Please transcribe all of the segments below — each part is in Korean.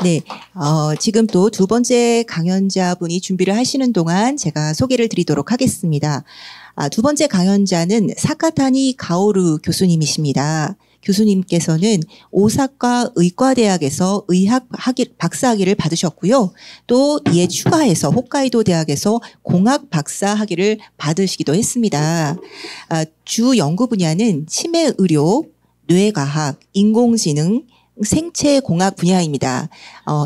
네, 지금 또 두 번째 강연자분이 준비를 하시는 동안 제가 소개를 드리도록 하겠습니다. 두 번째 강연자는 사카타니 가오루 교수님이십니다. 교수님께서는 오사카 의과대학에서 박사학위를 받으셨고요. 또 이에 추가해서 홋카이도 대학에서 공학 박사학위를 받으시기도 했습니다. 주 연구 분야는 치매의료, 뇌과학, 인공지능, 생체공학 분야입니다.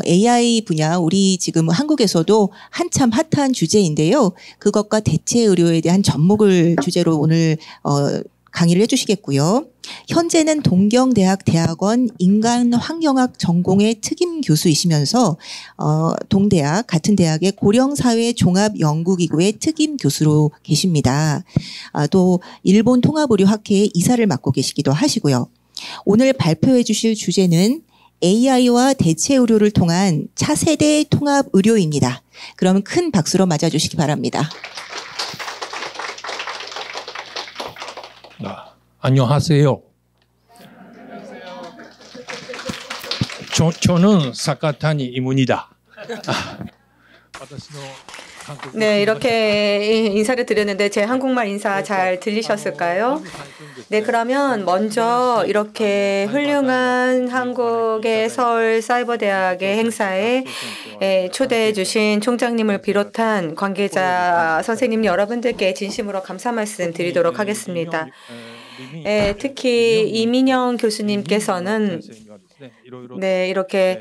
AI 분야, 우리 지금 한국에서도 한참 핫한 주제인데요. 그것과 대체 의료에 대한 접목을 주제로 오늘 강의를 해주시겠고요. 현재는 동경대학 대학원 인간환경학 전공의 특임 교수이시면서 동대학 같은 대학의 고령사회 종합연구기구의 특임 교수로 계십니다. 또 일본 통합의료학회의 이사를 맡고 계시기도 하시고요. 오늘 발표해 주실 주제는 AI와 대체 의료를 통한 차세대 통합 의료입니다. 그럼 큰 박수로 맞아주시기 바랍니다. 안녕하세요. 저는 사카타니 이문이다. 네, 이렇게 인사를 드렸는데 제 한국말 인사 잘 들리셨을까요? 네, 그러면 먼저 이렇게 훌륭한 한국의 서울 사이버대학의 행사에 초대해 주신 총장님을 비롯한 관계자 선생님 여러분들께 진심으로 감사 말씀 드리도록 하겠습니다. 특히 이민영 교수님께서는 네, 이렇게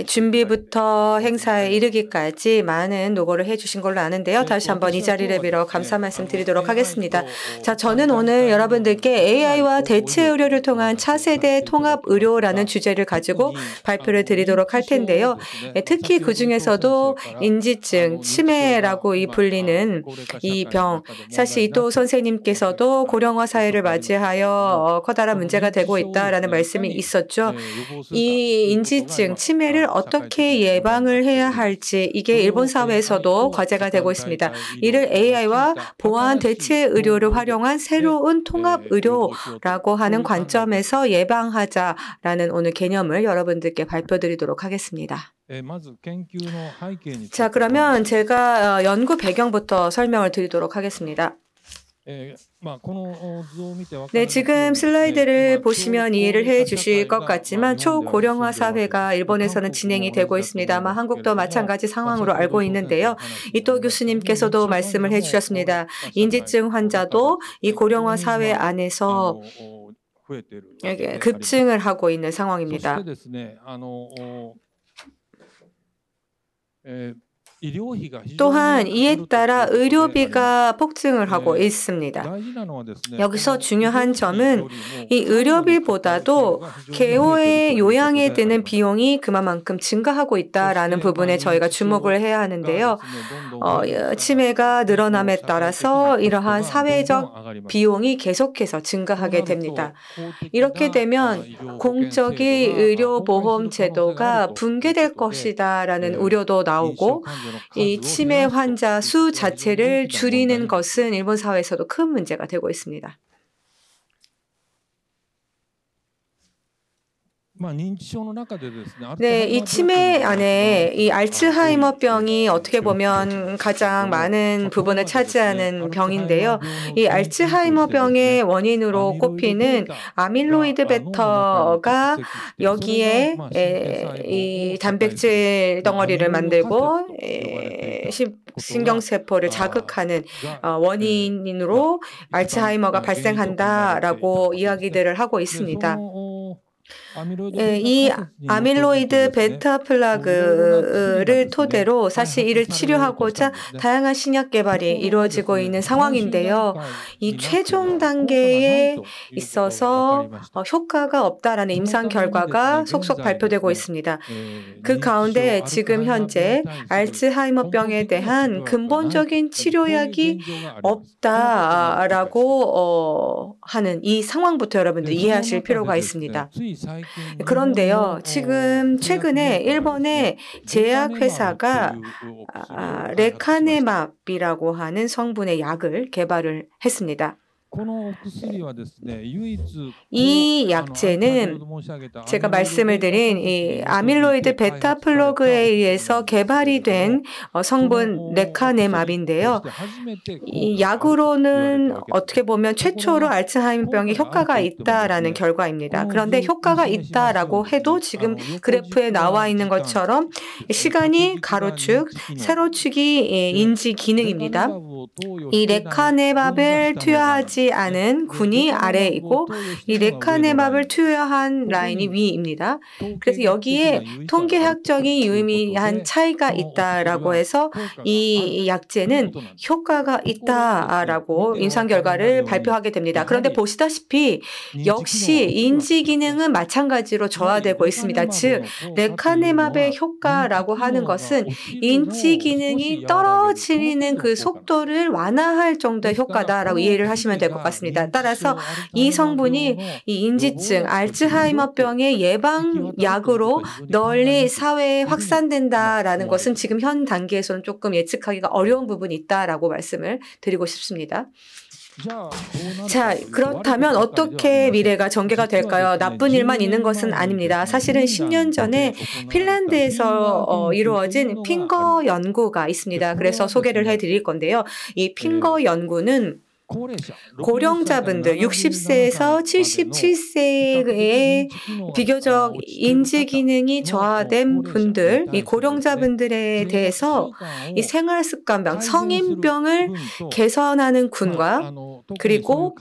준비부터 행사에 이르기까지 많은 노고를 해주신 걸로 아는데요. 다시 한번 이 자리를 빌어 감사 말씀 드리도록 하겠습니다. 자, 저는 오늘 여러분들께 AI와 대체 의료를 통한 차세대 통합 의료라는 주제를 가지고 발표를 드리도록 할 텐데요. 특히 그 중에서도 인지증, 치매라고 불리는 이 병, 사실 이토 선생님께서도 고령화 사회를 맞이하여 커다란 문제가 되고 있다라는 말씀이 있었죠. 이 인지증, 치매를 어떻게 예방을 해야 할지 이게 일본 사회에서도 과제가 되고 있습니다. 이를 AI와 보안 대체 의료를 활용한 새로운 통합 의료라고 하는 관점에서 예방하자라는 오늘 개념을 여러분들께 발표드리도록 하겠습니다. 자, 그러면 제가 연구 배경부터 설명을 드리도록 하겠습니다. 네, 지금 슬라이드를 보시면 이해를 해 주실 것 같지만 초고령화 사회가 일본에서는 진행이 되고 있습니다. 아마 한국도 마찬가지 상황으로 알고 있는데요. 이토 교수님께서도 말씀을 해 주셨습니다. 인지증 환자도 이 고령화 사회 안에서 급증을 하고 있는 상황입니다. 또한 이에 따라 의료비가 폭증을 하고 있습니다. 여기서 중요한 점은 이 의료비보다도 개호의 요양에 드는 비용이 그만큼 증가하고 있다라는 부분에 저희가 주목을 해야 하는데요. 치매가 늘어남에 따라서 이러한 사회적 비용이 계속해서 증가하게 됩니다. 이렇게 되면 공적인 의료보험 제도가 붕괴될 것이다라는 우려도 나오고 이 치매 환자 수 자체를 줄이는 것은 일본 사회에서도 큰 문제가 되고 있습니다. 네, 이 치매 안에 이 알츠하이머병이 어떻게 보면 가장 많은 부분을 차지하는 병인데요. 이 알츠하이머병의 원인으로 꼽히는 아밀로이드 베타가 여기에 이 단백질 덩어리를 만들고 신경세포를 자극하는 원인으로 알츠하이머가 발생한다라고 이야기들을 하고 있습니다. 이 아밀로이드 베타 플라그를 토대로 사실 이를 치료하고자 다양한 신약 개발이 이루어지고 있는 상황인데요. 이 최종 단계에 있어서 효과가 없다라는 임상 결과가 속속 발표되고 있습니다. 그 가운데 지금 현재 알츠하이머병에 대한 근본적인 치료약이 없다라고 하는 이 상황부터 여러분들 이해하실 필요가 있습니다. 그런데요, 지금 최근에 일본의 제약회사가 레카네맙이라고 하는 성분의 약을 개발을 했습니다. 이 약제는 제가 말씀을 드린 이 아밀로이드 베타 플러그에 의해서 개발이 된 성분 레카네맙인데요. 이 약으로는 어떻게 보면 최초로 알츠하이머병에 효과가 있다라는 결과입니다. 그런데 효과가 있다라고 해도 지금 그래프에 나와 있는 것처럼 시간이 가로축, 세로축이 인지 기능입니다. 이 레카네맙을 투여하지 않은 군이 아래이고 이 레카네맙을 투여한 라인이 위입니다. 그래서 여기에 통계학적인 유의미한 차이가 있다라고 해서 이 약제는 효과가 있다라고 임상 결과를 발표하게 됩니다. 그런데 보시다시피 역시 인지 기능은 마찬가지로 저하되고 있습니다. 즉 레카네맙의 효과라고 하는 것은 인지 기능이 떨어지는 그 속도를 완화할 정도의 효과다라고 이해를 하시면 될 것 같습니다. 따라서 이 성분이 이 인지증, 알츠하이머병의 예방약으로 널리 사회에 확산된다라는 것은 지금 현 단계에서는 조금 예측하기가 어려운 부분이 있다라고 말씀을 드리고 싶습니다. 자, 그렇다면 어떻게 미래가 전개가 될까요? 나쁜 일만 있는 것은 아닙니다. 사실은 10년 전에 핀란드에서 이루어진 핑거 연구가 있습니다. 그래서 소개를 해드릴 건데요. 이 핑거 연구는 고령자분들 60세에서 77세의 비교적 인지 기능이 저하된 분들, 이 고령자분들에 대해서 이 생활습관병, 성인병을 개선하는 군과 그리고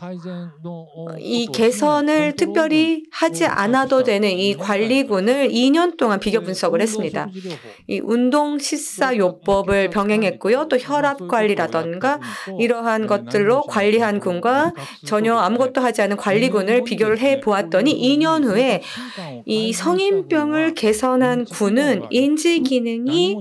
이 개선을 특별히 하지 않아도 되는 이 관리군을 2년 동안 비교 분석을 했습니다. 이 운동 식사요법을 병행했고요. 또 혈압 관리라던가 이러한 것들로 관리한 군과 전혀 아무것도 하지 않은 관리군을 비교를 해보았더니 2년 후에 이 성인병을 개선한 군은 인지 기능이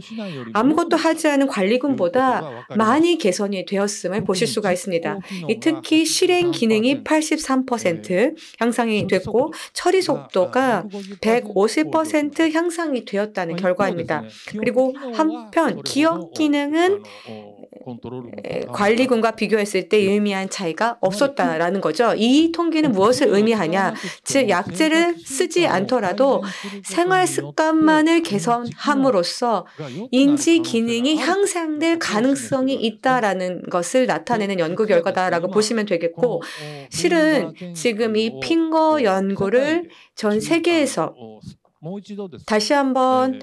아무것도 하지 않은 관리군보다 많이 개선이 되었음을 보실 수가 있습니다. 특히 실행 기능이 83% 향상이 됐고 처리 속도가 150% 향상이 되었다는 결과입니다. 그리고 한편 기억 기능은 관리군과 비교했을 때 유의미한 차이가 없었다라는 거죠. 이 통계는 무엇을 의미하냐? 즉 약제를 쓰지 않더라도 생활 습관만을 개선함으로써 인지 기능이 향상될 가능성이 있다라는 것을 나타내는 연구 결과다라고 보시면 되겠고, 실은 지금 이 핑거 연구를 전 세계에서 다시 한번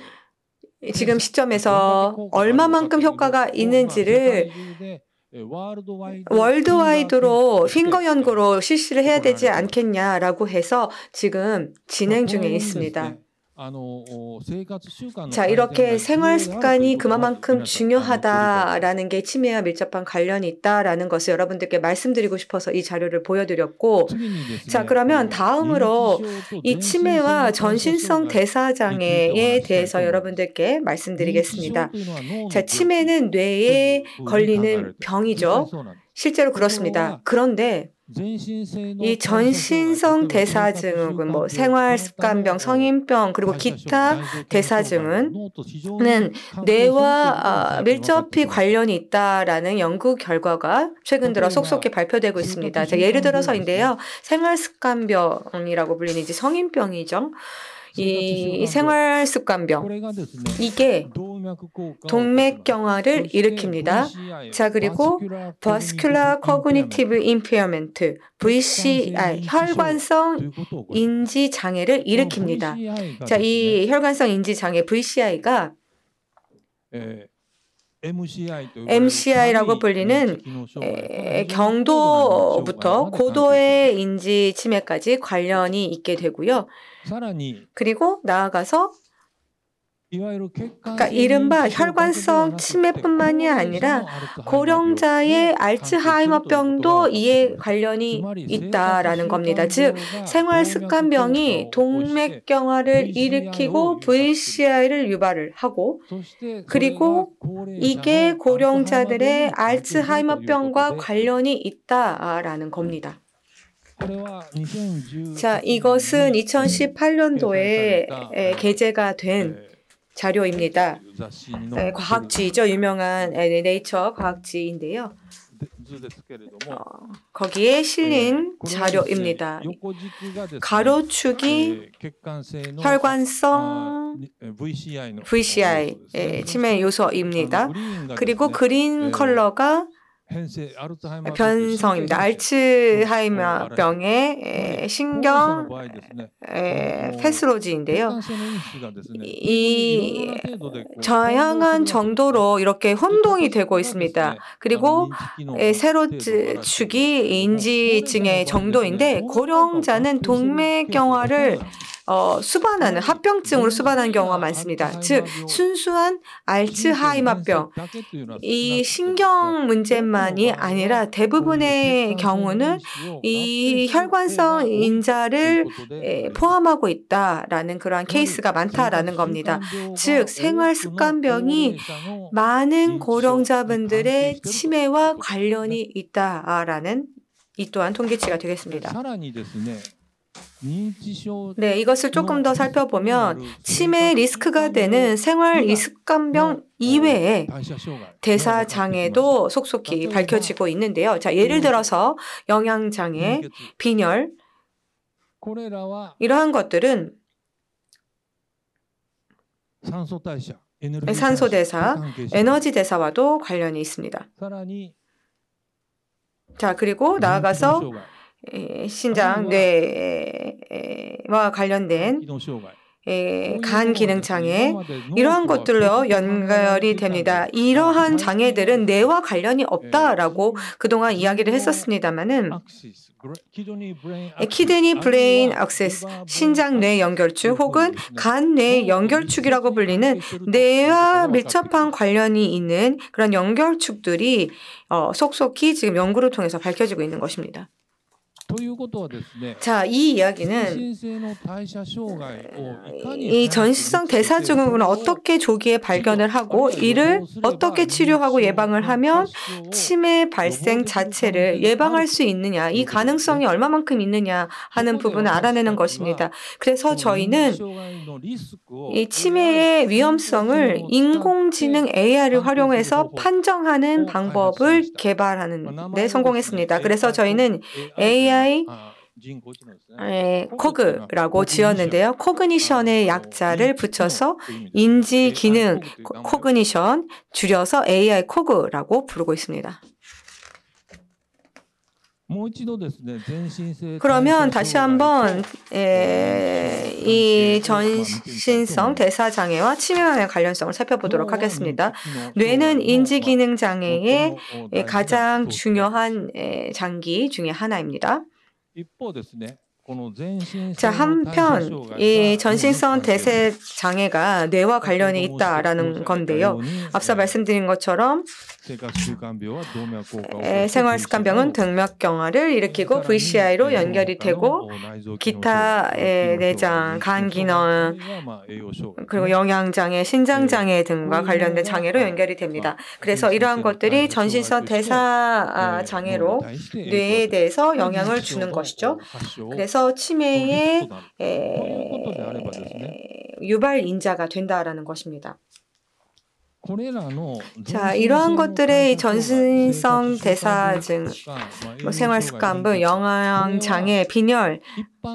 지금 시점에서 얼마만큼 효과가 있는지를 월드와이드로 핑거 연구로 실시를 해야 되지 않겠냐라고 해서 지금 진행 중에 있습니다. 자, 이렇게 생활 습관이 그만큼 중요하다라는 게 치매와 밀접한 관련이 있다라는 것을 여러분들께 말씀드리고 싶어서 이 자료를 보여드렸고, 자, 그러면 다음으로 이 치매와 전신성 대사장애에 대해서 여러분들께 말씀드리겠습니다. 자, 치매는 뇌에 걸리는 병이죠. 실제로 그렇습니다. 그런데 이 전신성 대사증후군, 뭐 생활습관병, 성인병, 그리고 기타 대사증은 뇌와 밀접히 관련이 있다라는 연구 결과가 최근 들어 속속히 발표되고 있습니다. 자, 예를 들어서인데요, 생활습관병이라고 불리는 이제 성인병이죠. 이 생활습관병, 이게 동맥경화를 일으킵니다. 자, 그리고 Vascular Cognitive Impairment, VCI, 혈관성 인지 장애를 일으킵니다. 자, 이 혈관성 인지 장애 VCI가 MCI라고 불리는 경도부터 고도의 인지 치매까지 관련이 있게 되고요. 그리고 나아가서 그러니까 이른바 혈관성 치매뿐만이 아니라 고령자의 알츠하이머병도 이에 관련이 있다라는 겁니다. 즉 생활습관병이 동맥경화를 일으키고 VCI를 유발을 하고, 그리고 이게 고령자들의 알츠하이머병과 관련이 있다라는 겁니다. 자, 이것은 2018년도에 게재가 된 자료입니다. 과학지죠. 유명한 네이처 과학지인데요. 거기에 실린 자료입니다. 가로축이 혈관성 VCI 치매 요소입니다. 그리고 그린 컬러가 변성입니다. 알츠하이머병의 신경 패스로지인데요. 이 다양한 정도로 이렇게 혼동이 되고 있습니다. 그리고 세로축이 인지증의 정도인데 고령자는 동맥경화를 수반하는 합병증으로 수반하는 경우가 많습니다. 즉 순수한 알츠하이머병 이 신경 문제만이 아니라 대부분의 경우는 이 혈관성 인자를 포함하고 있다라는 그러한 케이스가 많다라는 겁니다. 즉 생활습관병이 많은 고령자분들의 치매와 관련이 있다라는 이 또한 통계치가 되겠습니다. 네, 이것을 조금 더 살펴보면 치매 리스크가 되는 생활 습관병 이외에 대사장애도 속속히 밝혀지고 있는데요. 자, 예를 들어서 영양장애, 빈혈 이러한 것들은 산소대사, 에너지대사와도 관련이 있습니다. 자, 그리고 나아가서 신장, 뇌와 관련된 간 기능 장애 이러한 것들로 연결이 됩니다. 이러한 장애들은 뇌와 관련이 없다라고 그동안 이야기를 했었습니다마는 키드니 브레인 액세스, 신장 뇌 연결축 혹은 간 뇌 연결축이라고 불리는 뇌와 밀접한 관련이 있는 그런 연결축들이 속속히 지금 연구를 통해서 밝혀지고 있는 것입니다. 자, 이 이야기는 이 전신성 대사증후군을 어떻게 조기에 발견을 하고 이를 어떻게 치료하고 예방을 하면 치매 발생 자체를 예방할 수 있느냐, 이 가능성이 얼마만큼 있느냐 하는 부분을 알아내는 것입니다. 그래서 저희는 이 치매의 위험성을 인공지능 AI를 활용해서 판정하는 방법을 개발하는 데 성공했습니다. 그래서 저희는 AI 코그라고 지었는데요. 코그니션의 약자를 붙여서 인지 기능 코그니션 줄여서 AI 코그라고 부르고 있습니다. 그러면 다시 한번 이 전신성 대사장애와 치매와의 관련성을 살펴보도록 하겠습니다. 뇌는 인지기능 장애의 가장 중요한 장기 중에 하나입니다. 자, 한편 이 전신성 대사 장애가 뇌와 관련이 있다라는 건데요. 앞서 말씀드린 것처럼 생활습관병은 동맥경화를 일으키고 VCI로 연결이 되고 기타 내장, 간 기능, 그리고 영양장애, 신장장애 등과 관련된 장애로 연결이 됩니다. 그래서 이러한 것들이 전신성 대사 장애로 뇌에 대해서 영향을 주는 것이죠. 그래서 치매의 유발 인자가 된다라는 것입니다. 자, 이러한 것들의 전신성 대사증, 생활습관부, 영양장애, 빈혈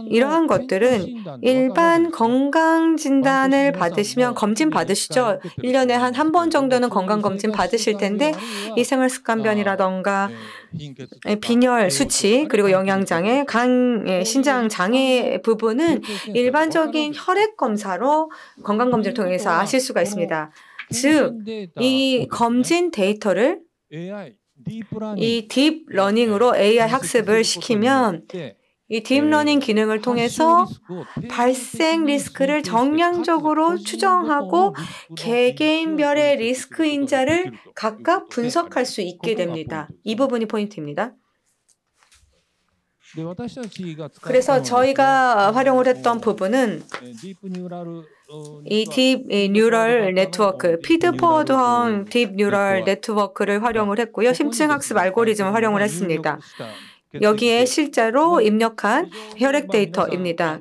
이러한 것들은 일반 건강진단을 받으시면 검진 받으시죠. 1년에 한 번 정도는 건강검진 받으실 텐데 이 생활습관변이라던가 빈혈 수치 그리고 영양장애, 신장장애 부분은 일반적인 혈액검사로 건강검진을 통해서 아실 수가 있습니다. 즉, 이 검진 데이터를 이 딥러닝으로 AI 학습을 시키면 이 딥러닝 기능을 통해서 발생 리스크를 정량적으로 추정하고 개개인별의 리스크 인자를 각각 분석할 수 있게 됩니다. 이 부분이 포인트입니다. 그래서 저희가 활용을 했던 부분은 이 딥 뉴럴 네트워크, 피드포워드형 딥 뉴럴 네트워크를 활용을 했고요. 심층학습 알고리즘을 활용을 했습니다. 여기에 실제로 입력한 혈액 데이터입니다.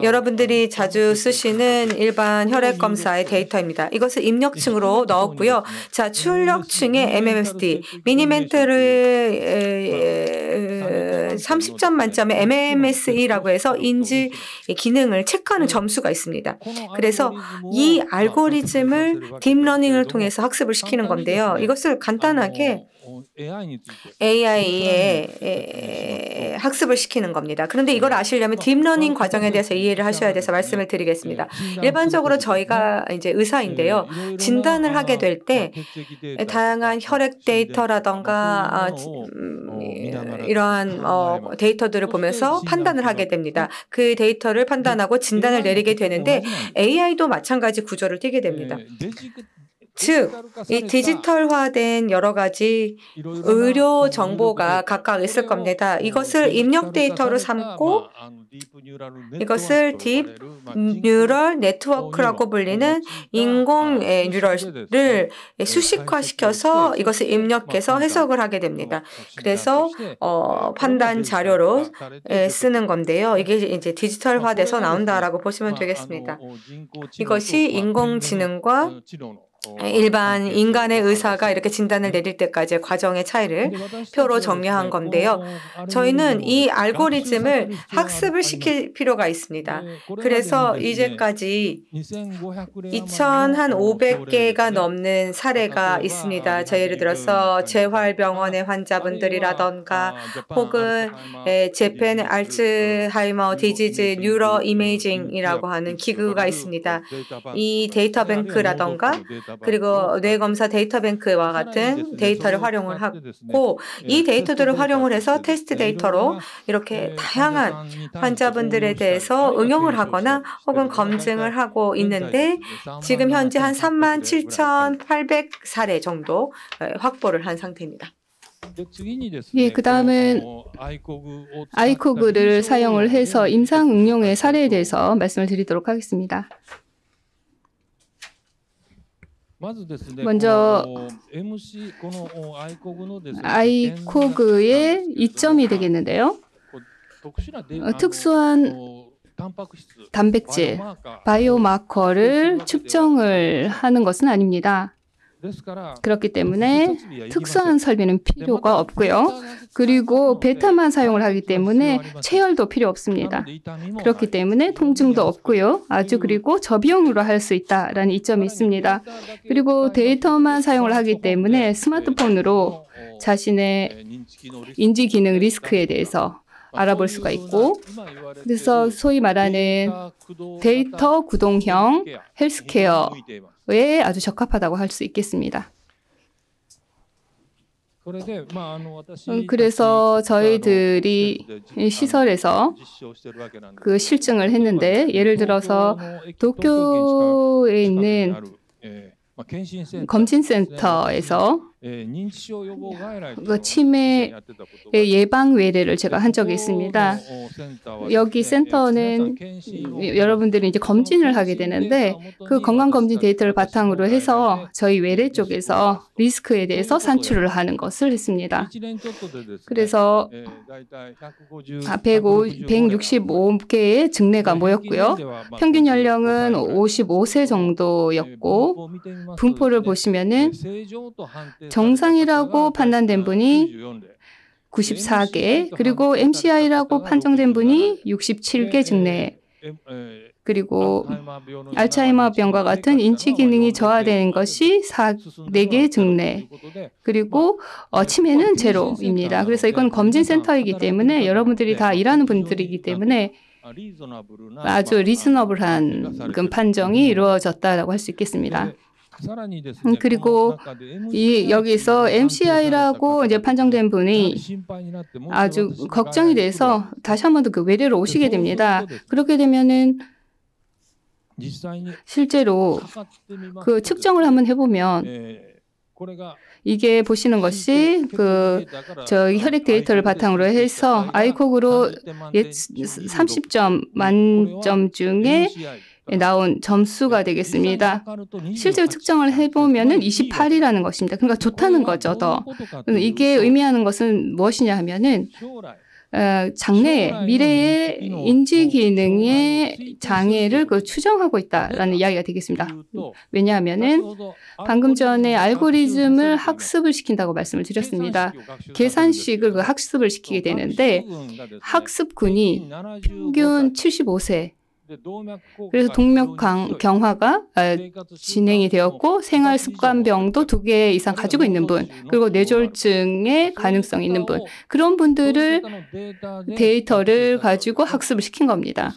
여러분들이 자주 쓰시는 일반 혈액 검사의 데이터입니다. 이것을 입력층으로 넣었고요. 자, 출력층의 MMSD, 미니멘트를 30점 만점에 MMSE라고 해서 인지 기능을 체크하는 점수가 있습니다. 그래서 이 알고리즘을 딥러닝을 통해서 학습을 시키는 건데요. 이것을 간단하게 AI에 학습을 시키는 겁니다. 그런데 이걸 아시려면 딥러닝 과정에 대해서 이해를 하셔야 돼서 말씀을 드리겠습니다. 일반적으로 저희가 이제 의사인데요. 진단을 하게 될 때 다양한 혈액 데이터라던가 이러한 데이터들을 보면서 판단을 하게 됩니다. 그 데이터를 판단하고 진단을 내리게 되는데 AI도 마찬가지 구조를 띠게 됩니다. 즉, 이 디지털화된 여러 가지 의료 정보가 각각 있을 겁니다. 이것을 입력 데이터로 삼고 이것을 딥 뉴럴 네트워크라고 불리는 인공 뉴럴을 수식화시켜서 이것을 입력해서 해석을 하게 됩니다. 그래서 판단 자료로 쓰는 건데요. 이게 이제 디지털화돼서 나온다라고 보시면 되겠습니다. 이것이 인공지능과 일반 인간의 의사가 이렇게 진단을 내릴 때까지의 과정의 차이를 표로 정리한 건데요. 저희는 이 알고리즘을 학습을 시킬 필요가 있습니다. 그래서 이제까지 2,500개가 넘는 사례가 있습니다. 예를 들어서 재활병원의 환자분들이라던가 혹은 재팬 알츠하이머 디지즈 뉴로 이메이징이라고 하는 기구가 있습니다. 이 데이터뱅크라던가 그리고 뇌검사 데이터뱅크와 같은 데이터를 활용을 하고 이 데이터들을 활용을 해서 테스트 데이터로 이렇게 다양한 환자분들에 대해서 응용을 하거나 혹은 검증을 하고 있는데 지금 현재 한 37,800사례 정도 확보를 한 상태입니다. 예, 그 다음은 아이코그를 사용을 해서 임상 응용의 사례에 대해서 말씀을 드리도록 하겠습니다. 먼저 아이코그의 이점이 되겠는데요. 특수한 단백질, 바이오마커를 측정을 하는 것은 아닙니다. 그렇기 때문에 특수한 설비는 필요가 없고요. 그리고 베타만 사용을 하기 때문에 체열도 필요 없습니다. 그렇기 때문에 통증도 없고요. 그리고 저비용으로 할 수 있다라는 이점이 있습니다. 그리고 데이터만 사용을 하기 때문에 스마트폰으로 자신의 인지 기능 리스크에 대해서 알아볼 수가 있고, 그래서 소위 말하는 데이터 구동형 헬스케어에 아주 적합하다고 할 수 있겠습니다. 그래서 저희들이 시설에서 그 실증을 했는데, 예를 들어서 도쿄에 있는 검진센터에서 치매 예방 외래를 제가 한 적이 있습니다. 여기 센터는 여러분들이 이제 검진을 하게 되는데 그 건강검진 데이터를 바탕으로 해서 저희 외래 쪽에서 리스크에 대해서 산출을 하는 것을 했습니다. 그래서 165개의 증례가 모였고요. 평균 연령은 55세 정도였고, 분포를 보시면은 정상이라고 판단된 분이 94개, 그리고 MCI라고 판정된 분이 67개 증례, 그리고 알츠하이머병과 같은 인지 기능이 저하되는 것이 4개 증례, 그리고 치매는 제로입니다. 그래서 이건 검진센터이기 때문에 여러분들이 다 일하는 분들이기 때문에 아주 리즈너블한 판정이 이루어졌다고 할 수 있겠습니다. 그리고 여기서 MCI라고 이제 판정된 분이 아주 걱정이 돼서 다시 한 번 더 그 외래로 오시게 됩니다. 그렇게 되면은 실제로 그 측정을 한번 해보면 이게 보시는 것이 저 혈액 데이터를 바탕으로 해서 아이코그로 30점 만점 중에 나온 점수가 되겠습니다. 실제로 측정을 해보면은 28이라는 것입니다. 그러니까 좋다는 거죠, 더. 이게 의미하는 것은 무엇이냐 하면은 장래, 미래의 인지 기능의 장애를 추정하고 있다라는 이야기가 되겠습니다. 왜냐하면은 방금 전에 알고리즘을 학습을 시킨다고 말씀을 드렸습니다. 계산식을 학습을 시키게 되는데 학습군이 평균 75세. 그래서 동맥경화가 진행이 되었고 생활습관병도 2개 이상 가지고 있는 분, 그리고 뇌졸중의 가능성이 있는 분, 그런 분들을 데이터를 가지고 학습을 시킨 겁니다.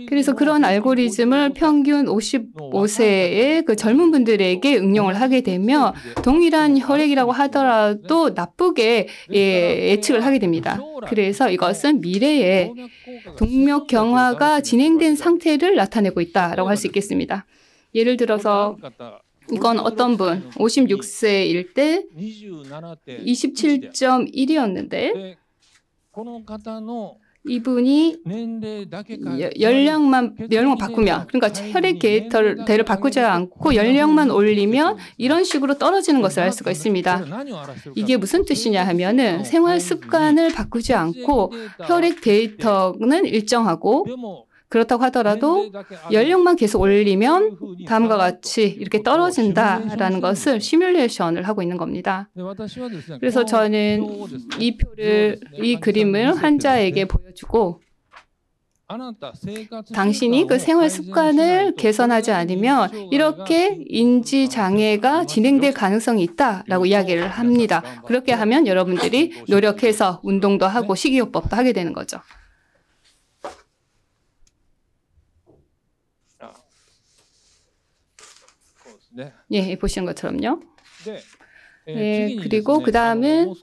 그래서 그런 알고리즘을 평균 55세의 그 젊은 분들에게 응용을 하게 되며 동일한 혈액이라고 하더라도 나쁘게 예측을 하게 됩니다. 그래서 이것은 미래에 동맥경화가 진행된 상태를 나타내고 있다라고 할 수 있겠습니다. 예를 들어서 이건 어떤 분 56세일 때 27.1이었는데 이분이 연령만 바꾸면, 그러니까 혈액 데이터를 바꾸지 않고 연령만 올리면 이런 식으로 떨어지는 것을 알 수가 있습니다. 이게 무슨 뜻이냐 하면은 생활 습관을 바꾸지 않고 혈액 데이터는 일정하고 그렇다고 하더라도 연령만 계속 올리면 다음과 같이 이렇게 떨어진다라는 것을 시뮬레이션을 하고 있는 겁니다. 그래서 저는 이 그림을 환자에게 보여주고 당신이 그 생활 습관을 개선하지 않으면 이렇게 인지 장애가 진행될 가능성이 있다라고 이야기를 합니다. 그렇게 하면 여러분들이 노력해서 운동도 하고 식이요법도 하게 되는 거죠. 예, 보시는 것처럼요. 예, 그리고 그 다음은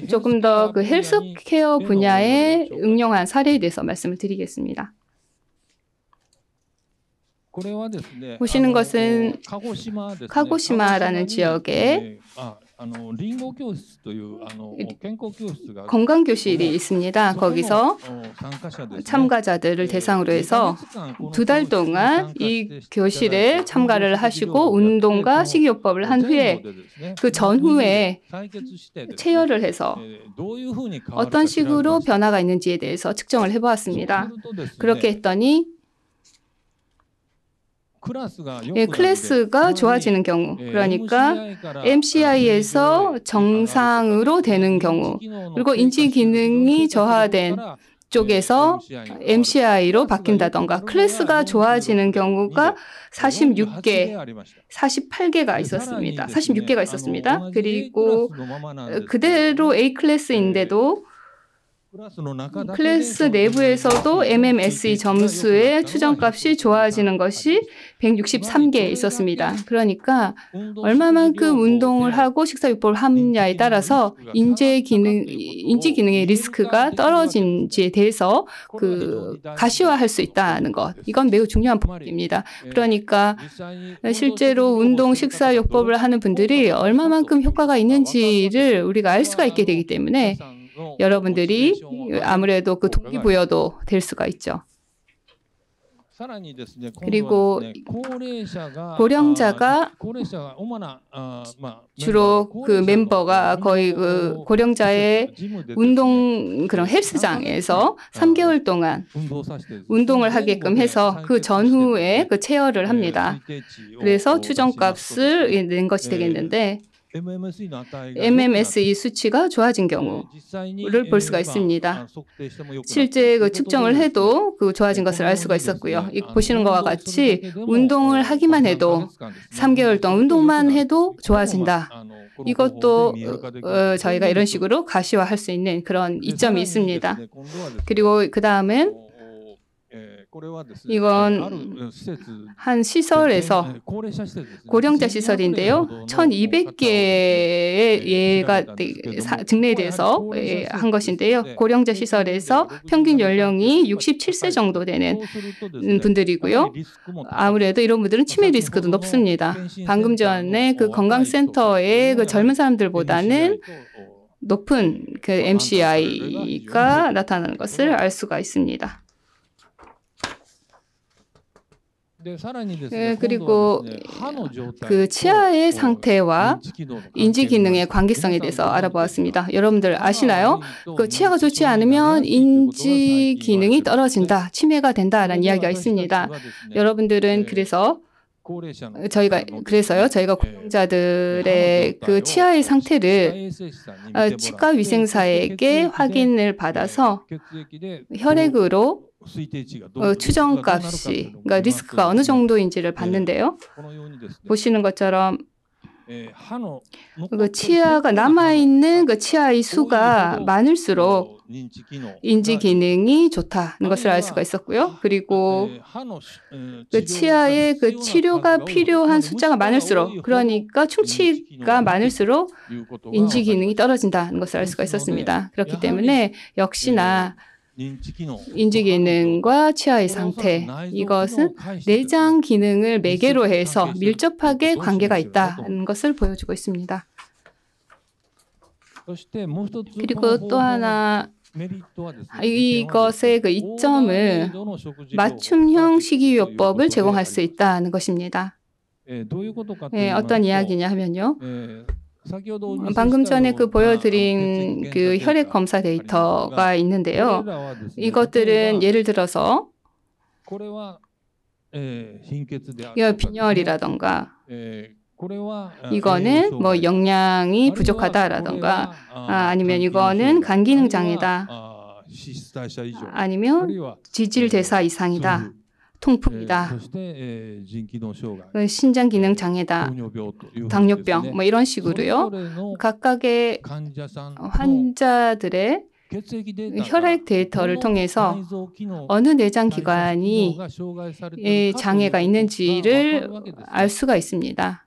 조금 더 그 헬스케어 분야에 응용한 사례에 대해서 말씀을 드리겠습니다. 보시는 것은 카고시마라는 지역에 건강교실이 있습니다. 거기서 참가자들을 대상으로 해서 2달 동안 이 교실에 참가를 하시고 운동과 식이요법을 한 후에 그 전후에 체열을 해서 어떤 식으로 변화가 있는지에 대해서 측정을 해보았습니다. 그렇게 했더니 클래스가 좋아지는 경우, 그러니까 MCI에서 정상으로 되는 경우, 그리고 인지 기능이 저하된 쪽에서 MCI로 바뀐다던가 클래스가 좋아지는 경우가 48개가 있었습니다. 46개가 있었습니다. 그리고 그대로 A 클래스인데도 클래스 내부에서도 MMSE 점수의 추정값이 좋아지는 것이 163개 있었습니다. 그러니까 얼마만큼 운동을 하고 식사요법을 하느냐에 따라서 인지 기능의 리스크가 떨어진지에 대해서 가시화할 수 있다는 것. 이건 매우 중요한 부분입니다. 그러니까 실제로 운동 식사요법을 하는 분들이 얼마만큼 효과가 있는지를 우리가 알 수가 있게 되기 때문에 여러분들이 아무래도 그 동기부여도 될 수가 있죠. 그리고 고령자가 주로 그 멤버가 거의 그 고령자의 운동 그런 헬스장에서 3개월 동안 운동을 하게끔 해서 그 전후에 그 체열을 합니다. 그래서 추정값을 낸 것이 되겠는데 MMSE 수치가 좋아진 경우를 볼 수가 있습니다. 실제 그 측정을 해도 그 좋아진 것을 알 수가 있었고요. 보시는 것과 같이 운동을 하기만 해도 3개월 동안 운동만 해도 좋아진다. 이것도 저희가 이런 식으로 가시화할 수 있는 그런 이점이 있습니다. 그리고 그 다음은 이건 한 시설에서 고령자 시설인데요. 1200개의 예가 증례돼서 한 것인데요. 고령자 시설에서 평균 연령이 67세 정도 되는 분들이고요. 아무래도 이런 분들은 치매 리스크도 높습니다. 방금 전에 그 건강센터의 그 젊은 사람들보다는 높은 그 MCI가 나타나는 것을 알 수가 있습니다. 그리고 그 치아의 상태와 인지 기능의 관계성에 대해서 알아보았습니다. 여러분들 아시나요? 그 치아가 좋지 않으면 인지 기능이 떨어진다, 치매가 된다라는 이야기가 있습니다. 여러분들은 그래서 저희가 고령자들의 그 치아의 상태를 치과 위생사에게 확인을 받아서 혈액으로 추정값이, 그러니까 리스크가 어느 정도인지를 봤는데요. 보시는 것처럼 그 치아가 남아있는 그 치아의 수가 많을수록 인지 기능이 좋다는 것을 알 수가 있었고요. 그리고 그 치아의 그 치료가 필요한 숫자가 많을수록, 그러니까 충치가 많을수록 인지 기능이 떨어진다는 것을 알 수가 있었습니다. 그렇기 때문에 역시나 인지 기능과 치아의 상태, 이것은 내장 기능을 매개로 해서 밀접하게 관계가 있다는 것을 보여주고 있습니다. 그리고 또 하나, 이것의 그 이점은 맞춤형 식이요법을 제공할 수 있다는 것입니다. 어떤 이야기냐 하면요. 방금 전에 그 보여드린 그 혈액 검사 데이터가 있는데요. 이것들은 예를 들어서 빈혈이라던가, 이거는 뭐 영양이 부족하다라던가, 아니면 이거는 간 기능 장애다, 아니면 지질 대사 이상이다, 통풍이다, 신장 기능 장애다, 당뇨병, 뭐 이런 식으로요. 각각의 환자들의 혈액 데이터를 통해서 어느 내장 기관이 장애가 있는지를 알 수가 있습니다.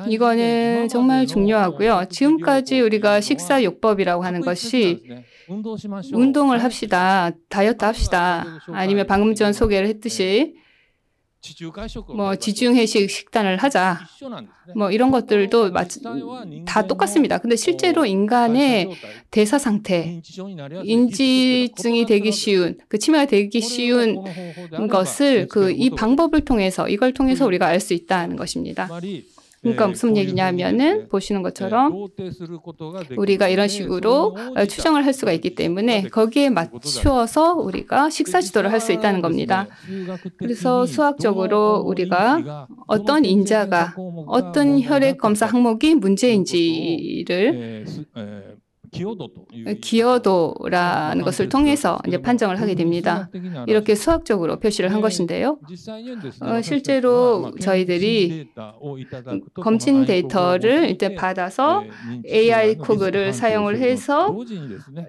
이거는 정말 중요하고요. 지금까지 우리가 식사요법이라고 하는 것이 운동을 합시다, 다이어트 합시다, 아니면 방금 전 소개를 했듯이 뭐 지중해식 식단을 하자, 뭐 이런 것들도 다 똑같습니다. 근데 실제로 인간의 대사 상태, 인지증이 되기 쉬운, 그 치매가 되기 쉬운 것을 이 방법을 통해서, 이걸 통해서 우리가 알 수 있다는 것입니다. 그러니까 무슨 얘기냐 하면은 보시는 것처럼 우리가 이런 식으로 추정을 할 수가 있기 때문에 거기에 맞추어서 우리가 식사 지도를 할 수 있다는 겁니다. 그래서 수학적으로 우리가 어떤 인자가 어떤 혈액 검사 항목이 문제인지를 기여도라는 것을 통해서 이제 판정을 하게 됩니다. 이렇게 수학적으로 표시를 한 것인데요. 실제로 저희들이 검진 데이터를 이제 받아서 AI 코그를 사용을 해서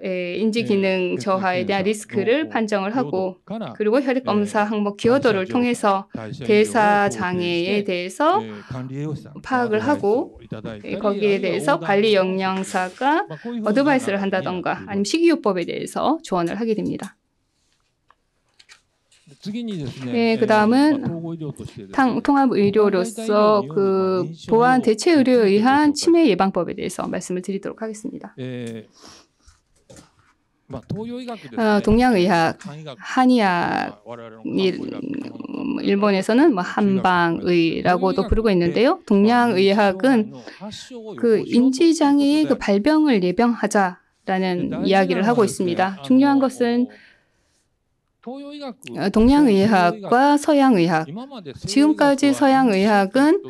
인지 기능 저하에 대한 리스크를 판정을 하고, 그리고 혈액 검사 항목 기여도를 통해서 대사 장애에 대해서 파악을 하고, 거기에 대해서 관리 영양사가 어드바이스를 한다던가 아니면 식이요법에 대해서 조언을 하게 됩니다. 그 다음은 통합의료로서 그 보안 대체 의료에 의한 치매 예방법에 대해서 말씀을 드리도록 하겠습니다. 동양의학, 한의학, 일본에서는 뭐 한방의라고도 부르고 있는데요. 동양의학은 그 인지장애의 그 발병을 예방하자라는 이야기를 하고 있습니다. 중요한 것은 동양의학과 서양의학, 지금까지 서양의학은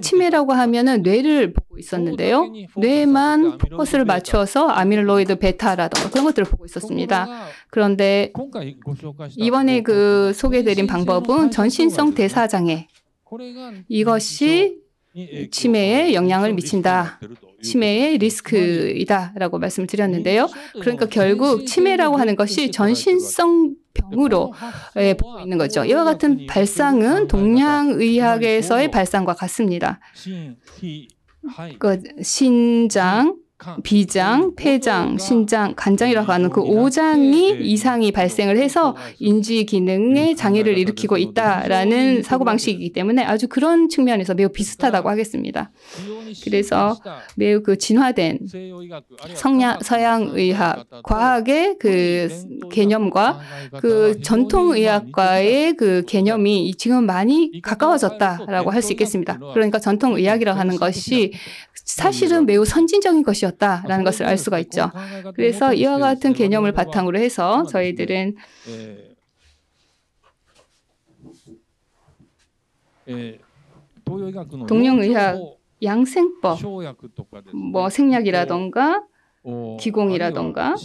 치매라고 하면은 뇌를 보고 있었는데요. 뇌에만 포커스를 맞춰서 아밀로이드 베타라든가 그런 것들을 보고 있었습니다. 그런데 이번에 그 소개드린 방법은 전신성 대사장애, 이것이 치매에 영향을 미친다, 치매의 리스크이다라고 말씀을 드렸는데요. 그러니까 결국 치매라고 하는 것이 전신성 병으로 보고 있는 거죠. 이와 같은 발상은 동양의학에서의 발상과 같습니다. 신장, 비장, 폐장, 신장, 간장이라고 하는 그 5장이 이상이 발생을 해서 인지 기능에 장애를 일으키고 있다라는 사고방식이기 때문에 아주 그런 측면에서 매우 비슷하다고 하겠습니다. 그래서 매우 그 진화된 서양의학, 과학의 그 개념과 그 전통의학과의 그 개념이 지금 많이 가까워졌다라고 할 수 있겠습니다. 그러니까 전통의학이라고 하는 것이 사실은 매우 선진적인 것이었다라는 것을 알 수가 있죠. 그래서 이와 같은 개념을 바탕으로 해서 저희들은 동양의학 양생법, 뭐 생약이라던가 기공이라던가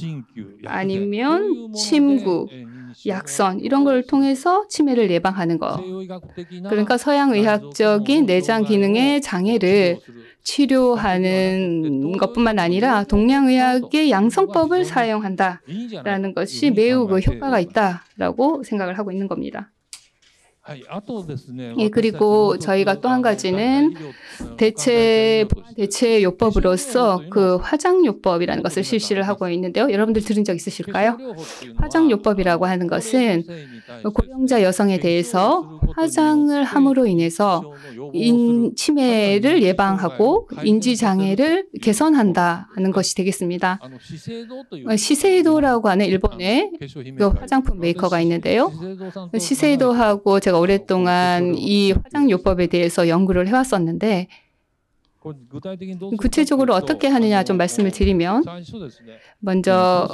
아니면 침구, 약선 이런 걸 통해서 치매를 예방하는 것. 그러니까 서양의학적인 내장 기능의 장애를 치료하는 것뿐만 아니라 동양의학의 양성법을 사용한다라는 것이 매우 그 효과가 있다라고 생각을 하고 있는 겁니다. 예, 그리고 저희가 또 한 가지는 대체요법으로서 그 화장요법이라는 것을 실시를 하고 있는데요. 여러분들 들은 적 있으실까요? 화장요법이라고 하는 것은 고령자 여성에 대해서 화장을 함으로 인해서 치매를 예방하고 인지장애를 개선한다는 것이 되겠습니다. 시세이도라고 하는 일본의 그 화장품 메이커가 있는데요. 시세이도하고 제가 오랫동안 이 화장요법에 대해서 연구를 해왔었는데 구체적으로 어떻게 하느냐 좀 말씀을 드리면 먼저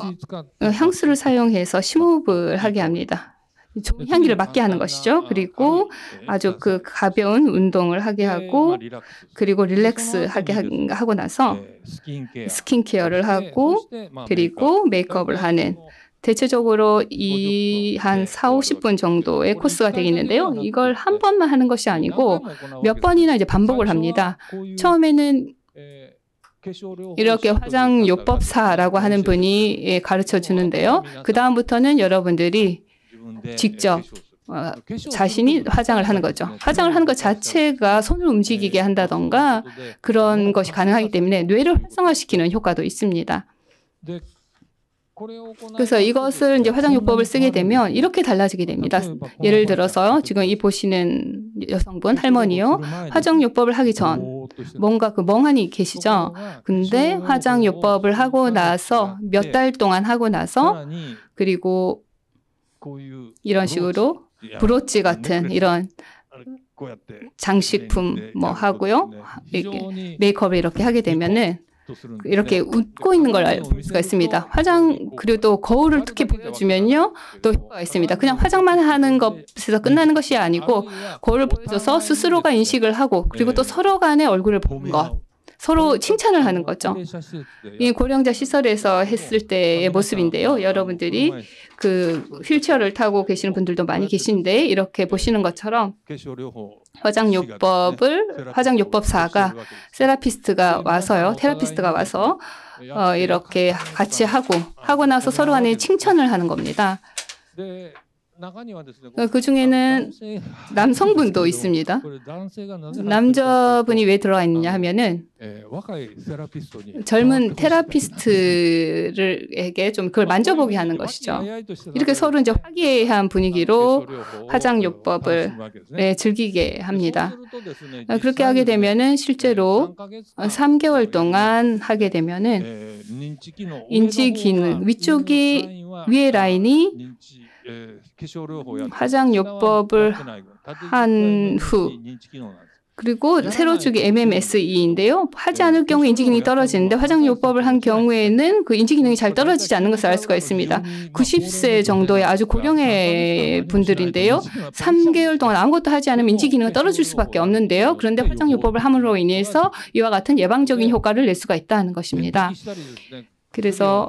향수를 사용해서 심호흡을 하게 합니다. 좋은 향기를 맡게 하는 것이죠. 그리고 아주 그 가벼운 운동을 하게 하고 그리고 릴렉스하게 하고 나서 스킨케어를 하고 그리고 메이크업을 하는 대체적으로 한 4, 50분 정도의 코스가 되겠는데요. 이걸 한 번만 하는 것이 아니고 몇 번이나 이제 반복을 합니다. 처음에는 이렇게 화장요법사라고 하는 분이 가르쳐 주는데요. 그 다음부터는 여러분들이 직접 자신이 화장을 하는 거죠. 화장을 하는 것 자체가 손을 움직이게 한다던가 그런 것이 가능하기 때문에 뇌를 활성화시키는 효과도 있습니다. 그래서 이것을 이제 화장요법을 쓰게 되면 이렇게 달라지게 됩니다. 예를 들어서 지금 이 보시는 여성분 할머니요. 화장요법을 하기 전 뭔가 그 멍하니 계시죠. 근데 화장요법을 하고 나서 몇 달 동안 하고 나서 그리고 이런 식으로 브로치 같은 이런 장식품 뭐 하고요. 이렇게 메이크업을 이렇게 하게 되면은 이렇게 웃고 있는 걸 볼 수가 있습니다. 그리고 또 거울을 특히 보여주면요. 또 효과가 있습니다. 그냥 화장만 하는 것에서 끝나는 것이 아니고 거울을 보여줘서 스스로가 인식을 하고 그리고 또 서로 간의 얼굴을 보는 것. 서로 칭찬을 하는 거죠. 이 고령자 시설에서 했을 때의 모습인데요. 여러분들이 그 휠체어를 타고 계시는 분들도 많이 계신데 이렇게 보시는 것처럼 화장요법사가 테라피스트가 와서 이렇게 같이 하고 나서 서로 간에 칭찬을 하는 겁니다. 그 중에는 남성분도 있습니다. 남자분이 왜 들어가 있느냐 하면은 젊은 테라피스트에게 좀 그걸 만져보게 하는 것이죠. 이렇게 서로 이제 화기애애한 분위기로 화장요법을 즐기게 합니다. 그렇게 하게 되면은 실제로 3개월 동안 하게 되면은 인지 기능 위쪽이 위의 라인이 화장요법을 한 후 그리고 세로축이 MMSE인데요. 하지 않을 경우 인지기능이 떨어지는데 화장요법을 한 경우에는 그 인지기능이 잘 떨어지지 않는 것을 알 수가 있습니다. 90세 정도의 아주 고령의 분들인데요. 3개월 동안 아무것도 하지 않으면 인지기능은 떨어질 수밖에 없는데요. 그런데 화장요법을 함으로 인해서 이와 같은 예방적인 효과를 낼 수가 있다는 것입니다. 그래서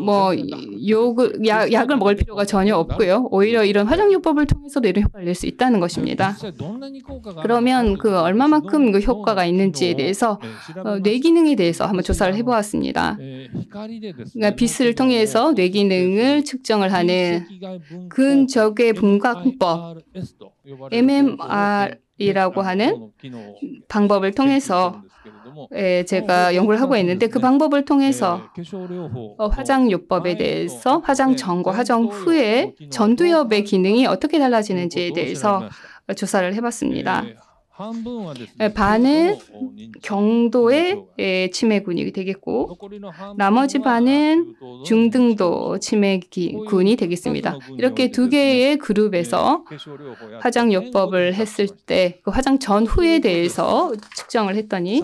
뭐 약을 먹을 필요가 전혀 없고요. 오히려 이런 화장요법을 통해서도 이런 효과를 낼 수 있다는 것입니다. 그러면 그 얼마만큼 그 효과가 있는지에 대해서 뇌 기능에 대해서 한번 조사를 해보았습니다. 그러니까 빛을 통해서 뇌 기능을 측정을 하는 근적외 분광법 MMR이라고 하는 방법을 통해서 제가 연구를 하고 있는데 그 방법을 통해서 화장요법에 대해서 화장 전과 화장 후에 전두엽의 기능이 어떻게 달라지는지에 대해서 조사를 해봤습니다. 반은 경도의 치매군이 되겠고 나머지 반은 중등도 치매군이 되겠습니다. 이렇게 두 개의 그룹에서 화장요법을 했을 때 그 화장 전후에 대해서 측정을 했더니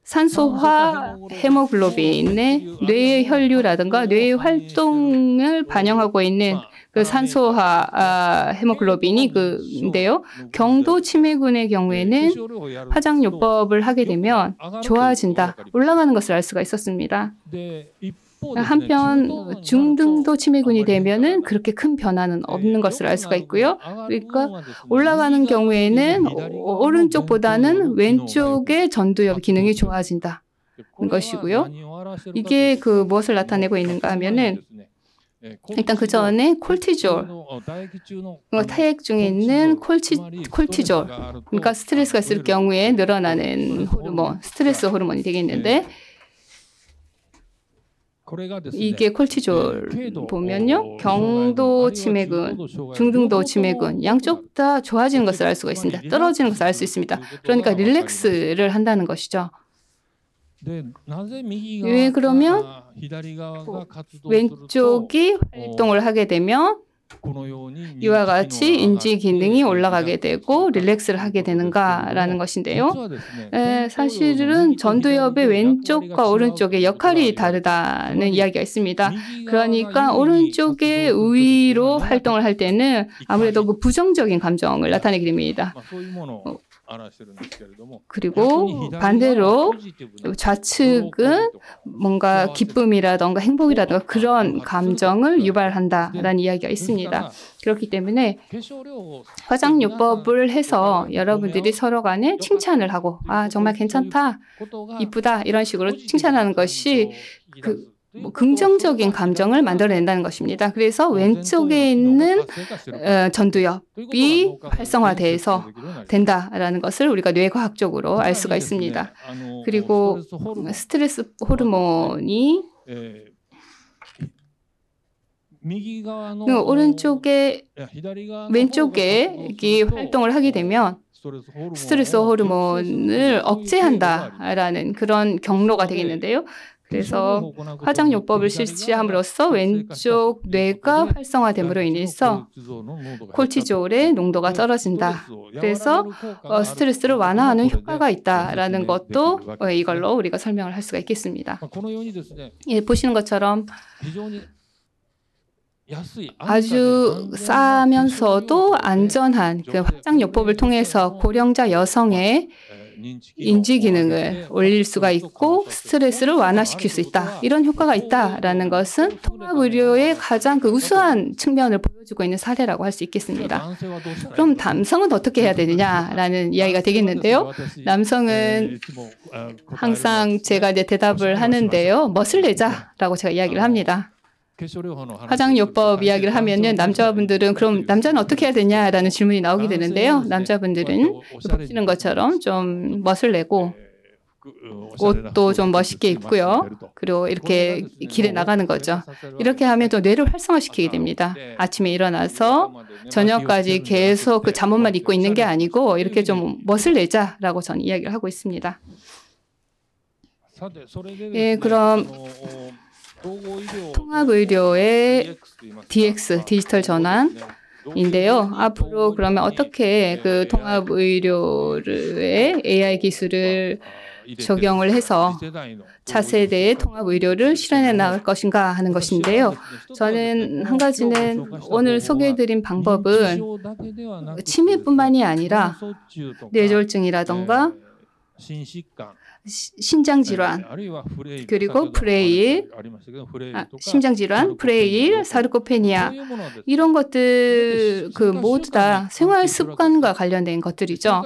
산소화 헤모글로빈의 뇌의 혈류라든가 뇌의 활동을 반영하고 있는 그 산소화 헤모글로빈이 그인데요. 경도 치매군의 경우에는 화장요법을 하게 되면 좋아진다, 올라가는 것을 알 수가 있었습니다. 한편 중등도 치매군이 되면은 그렇게 큰 변화는 없는 것을 알 수가 있고요. 그러니까 올라가는 경우에는 오른쪽보다는 왼쪽의 전두엽 기능이 좋아진다는 것이고요. 이게 그 무엇을 나타내고 있는가 하면은 일단 그 전에 콜티졸, 타액 중에 있는 콜티졸, 그러니까 스트레스가 있을 경우에 늘어나는 호르몬, 스트레스 호르몬이 되겠는데 이게 콜티졸 보면요. 경도 치매군, 중등도 치매군 양쪽 다 좋아지는 것을 알 수가 있습니다. 떨어지는 것을 알 수 있습니다. 그러니까 릴렉스를 한다는 것이죠. 왜 그러면 왼쪽이 활동을 하게 되면 이와 같이 인지 기능이 올라가게 되고 릴렉스를 하게 되는가라는 것인데요. 사실은 전두엽의 왼쪽과 오른쪽의 역할이 다르다는 이야기가 있습니다. 그러니까 오른쪽의 우위로 활동을 할 때는 아무래도 그 부정적인 감정을 나타내게 됩니다. 그리고 반대로 좌측은 뭔가 기쁨이라던가 행복이라던가 그런 감정을 유발한다라는 이야기가 있습니다. 그렇기 때문에 화장요법을 해서 여러분들이 서로 간에 칭찬을 하고 정말 괜찮다, 이쁘다 이런 식으로 칭찬하는 것이 긍정적인 감정을 만들어낸다는 것입니다. 그래서 왼쪽에 있는 전두엽이 활성화돼서 된다라는 것을 우리가 뇌과학적으로 알 수가 있습니다. 그리고 스트레스 호르몬이 왼쪽에 활동을 하게 되면 스트레스 호르몬을 억제한다라는 그런 경로가 되겠는데요. 그래서 화장요법을 실시함으로써 왼쪽 뇌가 활성화됨으로 인해서 콜티졸의 농도가 떨어진다. 그래서 스트레스를 완화하는 효과가 있다라는 것도 이걸로 우리가 설명을 할 수가 있겠습니다. 보시는 것처럼 아주 싸면서도 안전한 그 화장요법을 통해서 고령자 여성의 인지 기능을 올릴 수가 있고 스트레스를 완화시킬 수 있다. 이런 효과가 있다라는 것은 통합의료의 가장 그 우수한 측면을 보여주고 있는 사례라고 할 수 있겠습니다. 그럼 남성은 어떻게 해야 되느냐라는 이야기가 되겠는데요. 남성은 항상 제가 이제 대답을 하는데요. 멋을 내자라고 제가 이야기를 합니다. 화장요법 이야기를 하면은 남자분들은 그럼 남자는 어떻게 해야 되냐라는 질문이 나오게 되는데요. 남자분들은 보시는 것처럼 좀 멋을 내고 옷도 좀 멋있게 입고요. 그리고 이렇게 길에 나가는 거죠. 이렇게 하면 또 뇌를 활성화시키게 됩니다. 아침에 일어나서 저녁까지 계속 그 잠옷만 입고 있는 게 아니고 이렇게 좀 멋을 내자라고 저는 이야기를 하고 있습니다. 그럼 통합의료의 DX, 디지털 전환인데요. 앞으로 그러면 어떻게 그 통합의료의 AI 기술을 적용을 해서 차세대의 통합의료를 실현해 나갈 것인가 하는 것인데요. 저는 한 가지는 오늘 소개해드린 방법은 치매뿐만이 아니라 뇌졸중이라던가 신장질환, 그리고 프레일, 심장질환, 프레일, 사르코페니아 이런 것들 모두 다 생활 습관과 관련된 것들이죠.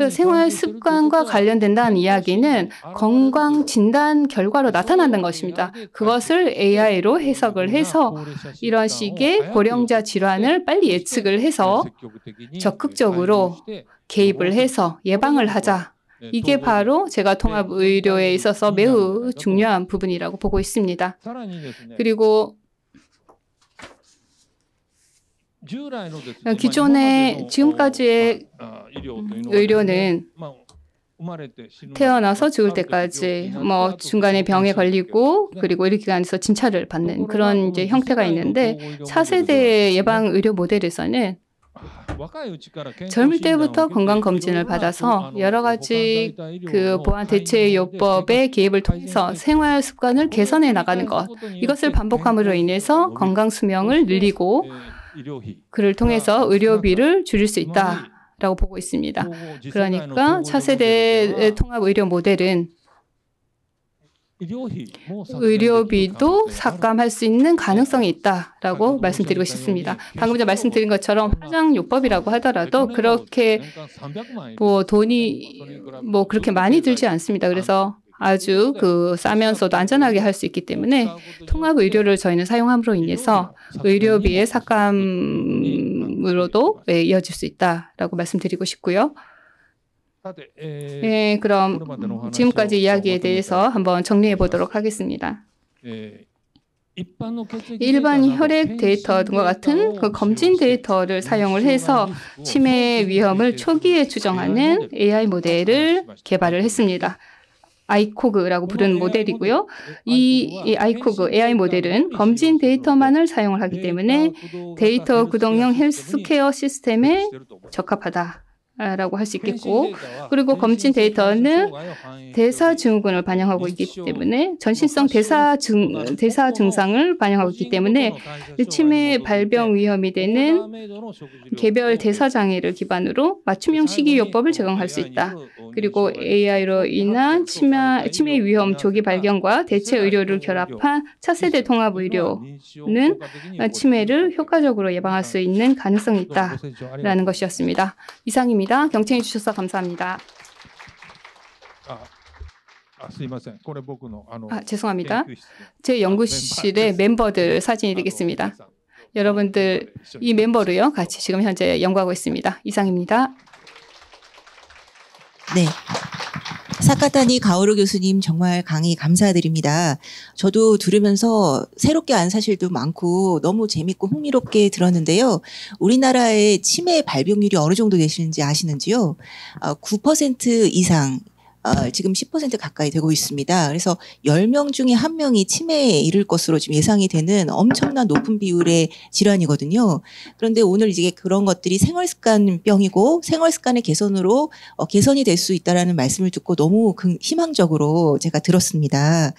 생활 습관과 관련된다는 이야기는 건강 진단 결과로 나타난다는 것입니다. 그것을 AI로 해석을 해서 이런 식의 고령자 질환을 빨리 예측을 해서 적극적으로 개입을 해서 예방을 하자. 이게 바로 제가 통합 의료에 있어서 매우 중요한 부분이라고 보고 있습니다. 그리고 기존의 지금까지의 의료는 태어나서 죽을 때까지 뭐 중간에 병에 걸리고 그리고 의료기관에서 진찰을 받는 그런 이제 형태가 있는데 4세대 예방 의료 모델에서는 젊을 때부터 건강 검진을 받아서 여러 가지 그 보안 대체 요법의 개입을 통해서 생활 습관을 개선해 나가는 것, 이것을 반복함으로 인해서 건강 수명을 늘리고 그를 통해서 의료비를 줄일 수 있다라고 보고 있습니다. 그러니까 차세대 통합 의료 모델은 의료비도 삭감할 수 있는 가능성이 있다라고 말씀드리고 싶습니다. 방금 전 말씀드린 것처럼 화장요법이라고 하더라도 그렇게 뭐 돈이 뭐 그렇게 많이 들지 않습니다. 그래서 아주 그 싸면서도 안전하게 할 수 있기 때문에 통합 의료를 저희는 사용함으로 인해서 의료비의 삭감으로도 이어질 수 있다라고 말씀드리고 싶고요. 네, 그럼 지금까지 이야기에 대해서 한번 정리해 보도록 하겠습니다. 일반 혈액 데이터 등과 같은 그 검진 데이터를 사용을 해서 치매 위험을 초기에 추정하는 AI 모델을 개발을 했습니다. 아이코그라고 부르는 모델이고요. 이 아이코그 AI 모델은 검진 데이터만을 사용을 하기 때문에 데이터 구동형 헬스케어 시스템에 적합하다라고 할 수 있겠고, 그리고 검진 데이터는 대사 증후군을 반영하고 있기 때문에 전신성 대사 증상을 반영하고 있기 때문에 치매 발병 위험이 되는 개별 대사 장애를 기반으로 맞춤형 식이요법을 제공할 수 있다. 그리고 AI로 인한 치매 위험 조기 발견과 대체 의료를 결합한 차세대 통합 의료는 치매를 효과적으로 예방할 수 있는 가능성이 있다라는 것이었습니다. 이상입니다. 경청해 주셔서 감사합니다. 죄송합니다. 제 연구실의 멤버들 사진이 되겠습니다. 여러분들 이 멤버로요 같이 지금 현재 연구하고 있습니다. 이상입니다. 네. 사카타니 가오루 교수님 정말 강의 감사드립니다. 저도 들으면서 새롭게 안 사실도 많고 너무 재밌고 흥미롭게 들었는데요. 우리나라의 치매 발병률이 어느 정도 되시는지 아시는지요? 9% 이상. 지금 10% 가까이 되고 있습니다. 그래서 10명 중에 1명이 치매에 이를 것으로 지금 예상이 되는 엄청난 높은 비율의 질환이거든요. 그런데 오늘 이제 그런 것들이 생활습관병이고 생활습관의 개선으로 개선이 될 수 있다라는 말씀을 듣고 너무 희망적으로 제가 들었습니다.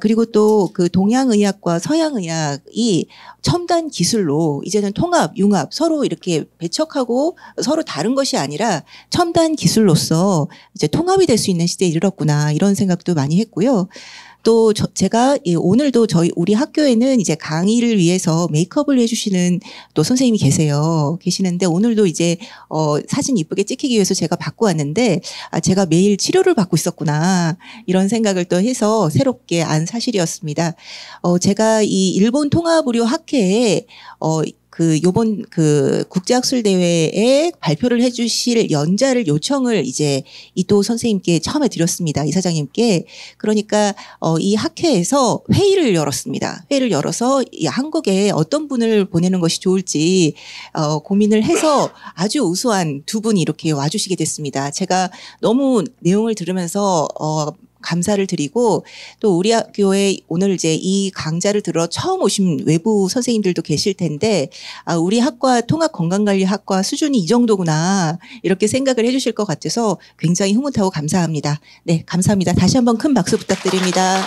그리고 또 그 동양의학과 서양의학이 첨단 기술로 이제는 통합, 융합 서로 이렇게 배척하고 서로 다른 것이 아니라 첨단 기술로서 이제 통합이 될 수 있는 시대에 이르렀구나 이런 생각도 많이 했고요. 또 제가 오늘도 우리 학교에는 이제 강의를 위해서 메이크업을 해주시는 또 선생님이 계시는데 오늘도 이제 사진 이쁘게 찍히기 위해서 제가 받고 왔는데 제가 매일 치료를 받고 있었구나 이런 생각을 또 해서 새롭게 안 사실이었습니다. 제가 이 일본 통합의료 학회에 요번 국제학술대회에 발표를 해주실 연자를 요청을 이제 이토 선생님께 처음에 드렸습니다. 이사장님께. 그러니까, 이 학회에서 회의를 열었습니다. 회의를 열어서 이 한국에 어떤 분을 보내는 것이 좋을지, 고민을 해서 아주 우수한 두 분이 이렇게 와주시게 됐습니다. 제가 너무 내용을 들으면서, 감사를 드리고 또 우리 학교에 오늘 이제 이 강좌를 들어 처음 오신 외부 선생님들도 계실 텐데 우리 학과 통합건강관리학과 수준이 이 정도구나 이렇게 생각을 해주실 것 같아서 굉장히 흐뭇하고 감사합니다. 네, 감사합니다. 다시 한번 큰 박수 부탁드립니다.